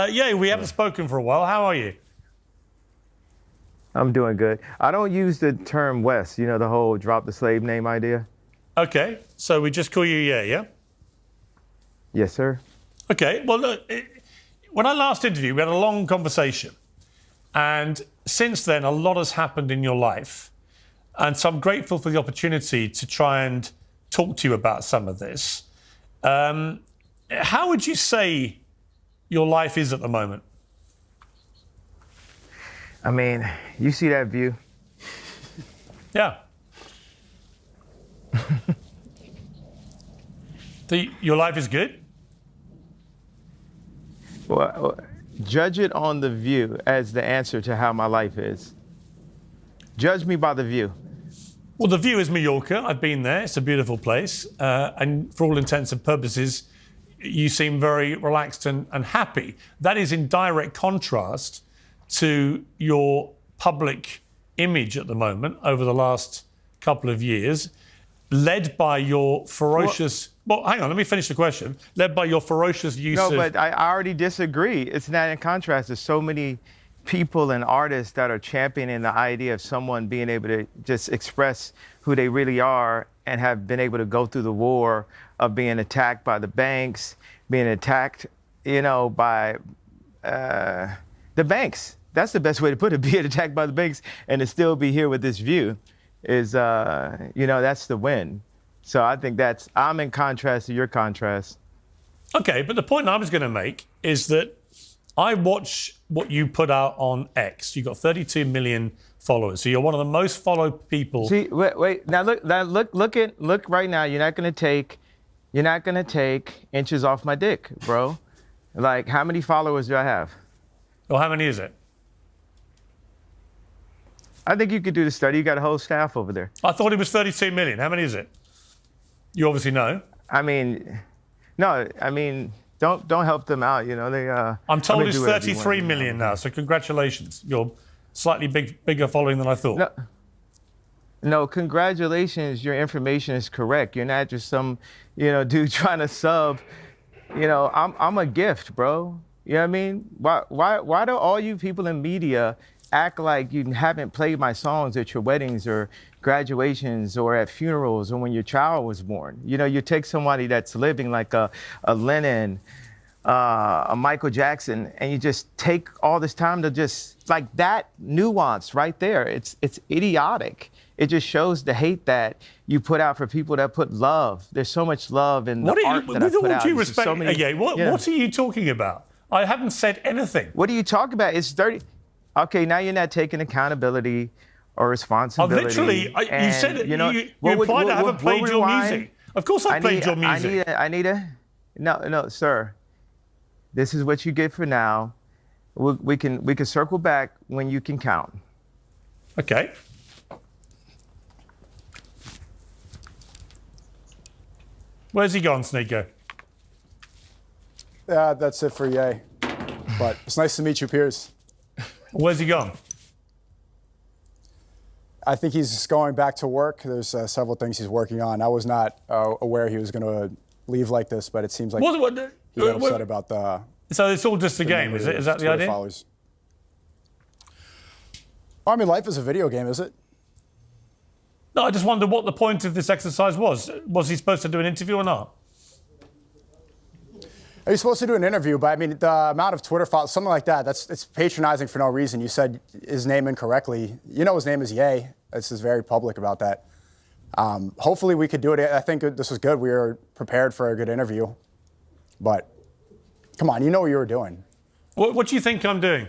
Yeah, we haven't spoken for a while. How are you? I'm doing good. I don't use the term West, you know, the whole drop the slave name idea. Okay, so we just call you yeah? Yes, sir. Okay, well, look, when I last interviewed, we had a long conversation. And since then, a lot has happened in your life. And so I'm grateful for the opportunity to try and talk to you about some of this. How would you say your life is at the moment? I mean, you see that view? Yeah. Your life is good? Well, judge it on the view as the answer to how my life is. Judge me by the view. Well, the view is Mallorca. I've been there. It's a beautiful place. And for all intents and purposes, you seem very relaxed and happy. That is in direct contrast to your public image at the moment over the last couple of years, led by your ferocious... Well, hang on, let me finish the question. Led by your ferocious use of... No, but I already disagree. It's not in contrast. There's so many people and artists that are championing the idea of someone being able to just express who they really are and have been able to go through the war of being attacked by the banks, being attacked, you know, by the banks. That's the best way to put it, being attacked by the banks and to still be here with this view is, you know, that's the win. So I think I'm in contrast to your contrast. Okay, but the point I was going to make is that I watch what you put out on X. You've got 32 million followers, so you're one of the most followed people. See, wait. Now look right now. You're not gonna take inches off my dick, bro. Like, how many followers do I have? Well, how many is it? I think you could do the study. You got a whole staff over there. I thought it was 32 million. How many is it? You obviously know. I mean, no. I mean, don't help them out. You know they. I'm told it's 33 million now. So congratulations. You're slightly bigger following than I thought. No, congratulations. Your information is correct. You're not just some, you know, dude trying to sub. You know, I'm a gift, bro. You know what I mean? Why do all you people in media act like you haven't played my songs at your weddings or graduations or at funerals or when your child was born? You know, you take somebody that's living like a Lennon, a Michael Jackson, and you just take all this time to just, like, that nuance right there. It's idiotic. It just shows the hate that you put out for people that put love. There's so much love in the art that I put out. What are you talking about? I haven't said anything. What are you talking about? It's 30. Okay, now you're not taking accountability or responsibility. You said it. You implied I haven't played your music. Of course I played your music. No, sir. This is what you get for now. We can circle back when you can count. Okay. Where's he gone, Sneeko? Yeah, that's it for Ye. But it's nice to meet you, Piers. Where's he gone? I think he's just going back to work. There's several things he's working on. I was not aware he was going to leave like this, but it seems like he got upset about the... So it's all just a game, is it? Is that the idea? Followers. I mean, life is a video game, is it? No, I just wonder what the point of this exercise was. Was he supposed to do an interview or not? Are you supposed to do an interview? But I mean, the amount of Twitter followers, something like that, it's patronizing for no reason. You said his name incorrectly. You know his name is Ye. This is very public about that. Hopefully we could do it. I think this was good. We were prepared for a good interview. But come on, you know what you were doing. What do you think I'm doing?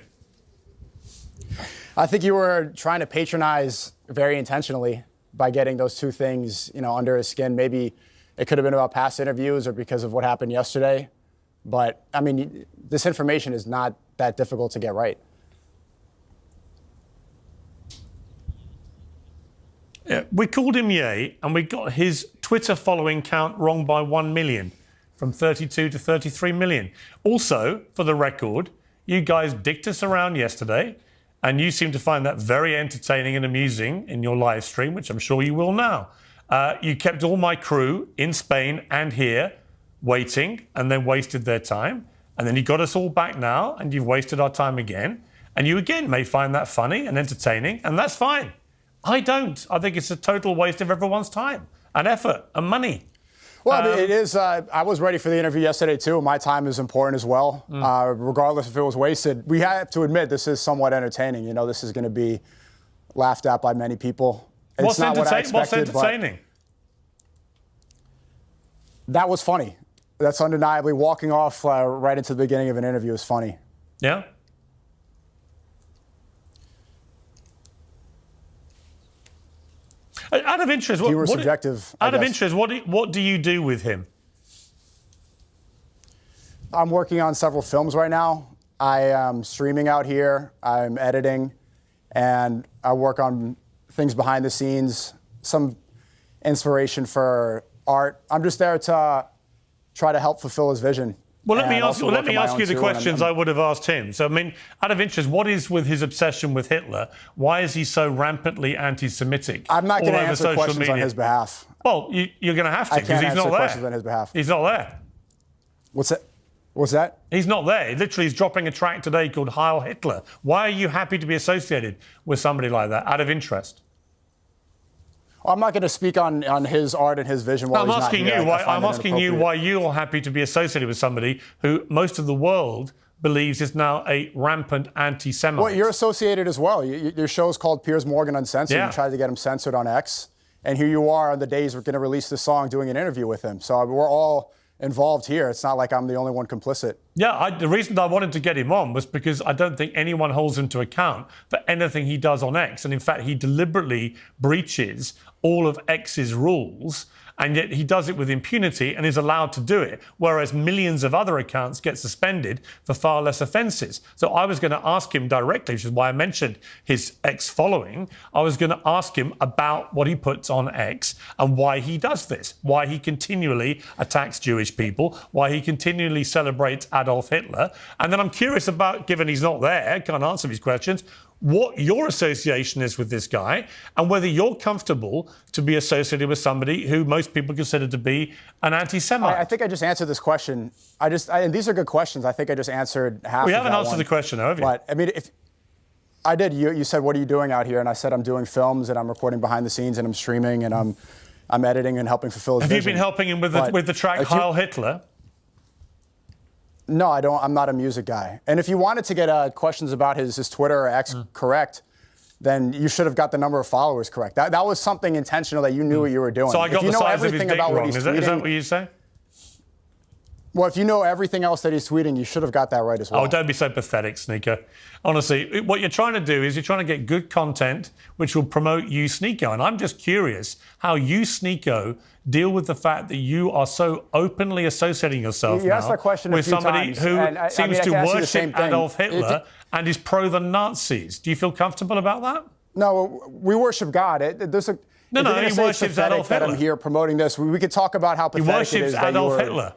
I think you were trying to patronize very intentionally by getting those two things, you know, under his skin. Maybe it could have been about past interviews or because of what happened yesterday. But, I mean, this information is not that difficult to get right. Yeah, we called him Ye, and we got his Twitter following count wrong by 1 million, from 32 to 33 million. Also, for the record, you guys dicked us around yesterday, and you seem to find that very entertaining and amusing in your live stream, which I'm sure you will now. You kept all my crew in Spain and here waiting, and then wasted their time. And then you got us all back now, and you've wasted our time again. And you again may find that funny and entertaining, and that's fine. I don't. I think it's a total waste of everyone's time and effort and money. Well, I mean, it is. I was ready for the interview yesterday, too. My time is important as well. Regardless if it was wasted, we have to admit this is somewhat entertaining. You know, this is going to be laughed at by many people. It's not what I expected, what's entertaining? That was funny. That's undeniably walking off right into the beginning of an interview is funny. Yeah? Out of interest, what do you do with him? I'm working on several films right now. I am streaming out here. I'm editing, and I work on things behind the scenes, some inspiration for art. I'm just there to try to help fulfill his vision. Well, let me ask you the questions I would have asked him. So, I mean, out of interest, what is with his obsession with Hitler? Why is he so rampantly anti-Semitic? I'm not going to answer questions on his behalf. Well, you're going to have to because he's not there. Questions on his behalf. He's not there. What's that? What's that? He's not there. Literally, he's dropping a track today called Heil Hitler. Why are you happy to be associated with somebody like that, out of interest? I'm not going to speak on his art and his vision while he's not here. I'm asking you why you're happy to be associated with somebody who most of the world believes is now a rampant anti-Semite. Well, you're associated as well. Your show's called Piers Morgan Uncensored. Yeah. You tried to get him censored on X. And here you are on the days we're going to release the song doing an interview with him. So we're all involved here. It's not like I'm the only one complicit. Yeah, the reason I wanted to get him on was because I don't think anyone holds him to account for anything he does on X. And in fact, he deliberately breaches all of X's rules, and yet he does it with impunity and is allowed to do it, whereas millions of other accounts get suspended for far less offences. So I was going to ask him directly, which is why I mentioned his X following. I was going to ask him about what he puts on X and why he does this, why he continually attacks Jewish people, why he continually celebrates Adolf Hitler. And then I'm curious about, given he's not there, can't answer these questions, what your association is with this guy and whether you're comfortable to be associated with somebody who most people consider to be an anti-Semite. I think I just answered this question. And these are good questions. I think I just answered half of that. We haven't answered the question, have you? But, I mean, if I did, you said, what are you doing out here? And I said, I'm doing films and I'm recording behind the scenes and I'm streaming and I'm editing and helping fulfill his vision. Have you been helping him with the track Heil Hitler? No, I don't. I'm not a music guy. And if you wanted to get questions about his Twitter or X correct, then you should have got the number of followers correct. That was something intentional that you knew what you were doing. So I got the size of his dick wrong. Is that what you say? Well, if you know everything else that he's tweeting, you should have got that right as well. Oh, don't be so pathetic, Sneaker. Honestly, what you're trying to do is you're trying to get good content which will promote you, Sneeko. And I'm just curious how you, Sneeko, deal with the fact that you are so openly associating yourself you asked that question with somebody times, who seems to worship Adolf Hitler and is pro the Nazis. Do you feel comfortable about that? No, we worship God. There's a he worships Adolf Hitler. That I'm here promoting this. We could talk about how pathetic it is that Adolf Hitler.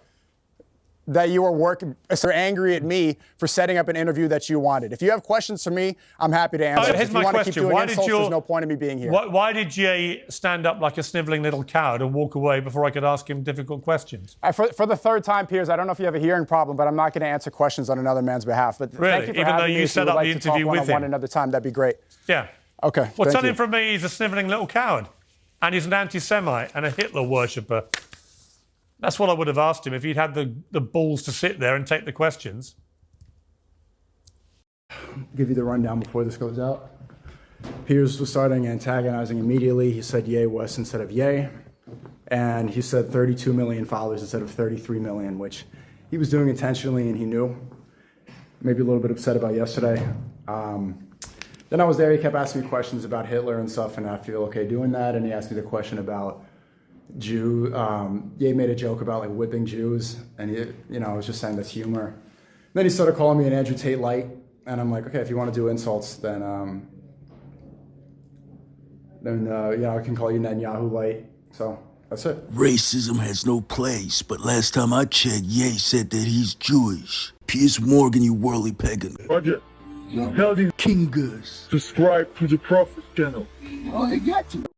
That you were working, so angry at me for setting up an interview that you wanted. If you have questions for me, I'm happy to answer. Here's if you want to keep doing insults, there's no point in me being here. Why did Jay stand up like a sniveling little coward and walk away before I could ask him difficult questions? For the third time, Piers, I don't know if you have a hearing problem, but I'm not going to answer questions on another man's behalf. But really? Thank you for Even though having me. you set up the interview with him? Another time, that'd be great. Yeah. Okay. Well, tell him from me he's a sniveling little coward. And he's an anti-Semite and a Hitler worshipper. That's what I would have asked him if he'd had the balls to sit there and take the questions. Give you the rundown before this goes out. Piers was starting antagonizing immediately. He said yay West instead of yay. And he said 32 million followers instead of 33 million, which he was doing intentionally and he knew. Maybe a little bit upset about yesterday. Then I was there, he kept asking me questions about Hitler and stuff, and I feel okay doing that. And he asked me the question about Ye made a joke about like whipping Jews, and I was just saying that's humor. Then he started calling me an Andrew Tate light, and I'm like, okay, if you want to do insults, then I can call you Netanyahu light. So that's it. Racism has no place, but last time I checked, Ye said that he's Jewish. Piers Morgan, you whirly pagan. Roger. Tell these King Gus. subscribe to the Prophet channel. Oh, they got you.